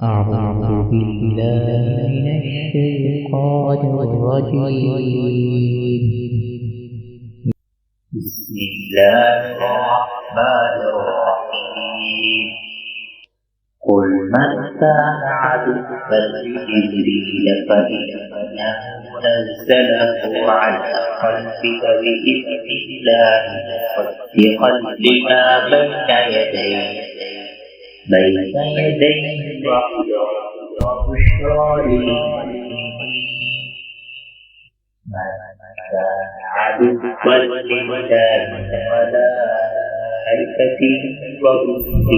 أعوذ بالله من الشيطان الرجيم. بسم الله الرحمن الرحيم. قل من كان عدوا لجبريل فإنه نزله على قلبك بإذن الله مصدقا لما بين يديه وهدى وبشرى للمؤمنين. من كان عدوا لله وملائكته ورسله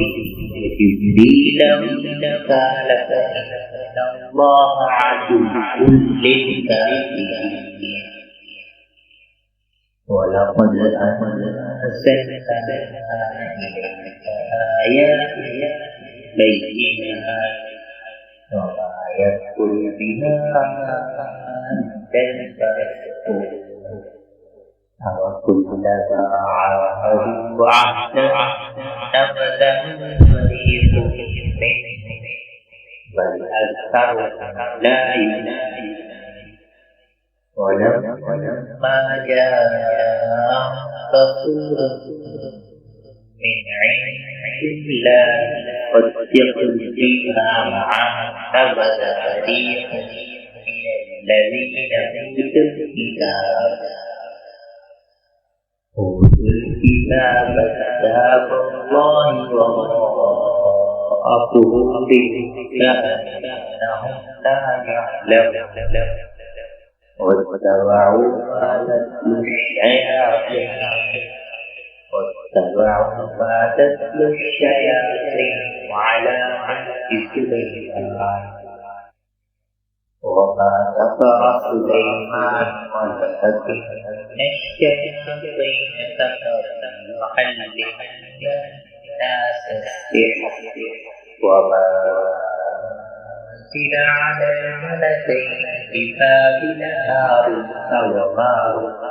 وجبريل وميكال فإن الله عدو للكافرين. ولقد أرسلنا إليك آيات بينات وما يكفر بها إلا الفاسقون. أوكلما عاهدوا عهدا نبذه فريق منهم بل أكثرهم لا يؤمنون. ولما جاءهم رسول من عند الله مصدق لما معهم نبذ فريق من الذين أوتوا الكتاب كتاب الله وراء ظهورهم كأنهم لا يعلمون. واتبعوا ما تتلو الشياطين على ملك سليمان وما كفر سليمان ولكن الشياطين كفروا يعلمون الناس السحر وما أنزل على الملكين ببابل هاروت وماروت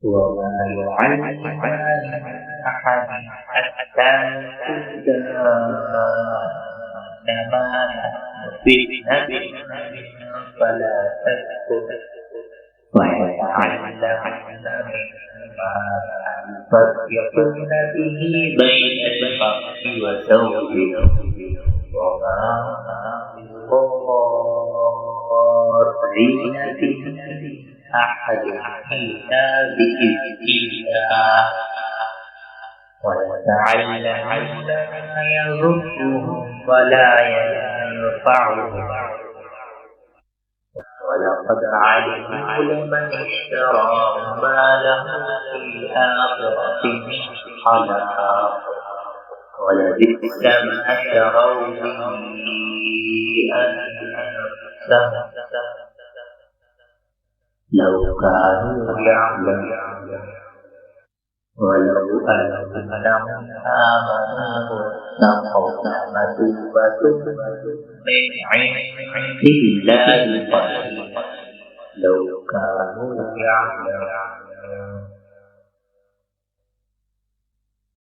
وما يعلمان من أحد حتى يقولا إنما نحن فتنة فلا تكفر ويتعلمون مما يفرقون به بين المرء وزوجه وما بالضارين به أحد إلا بإذن الله. ويتعلمون ما يضرهم ولا ينفعهم. ولقد علموا لمن اشتراه ما له في الآخرة من خلاق ولبئس ما شروا به أنفسهم لو كانوا يعلمون. ولو أنهم آمنوا واتقوا لمثوبة من عند الله قريب لو كانوا يعلمون.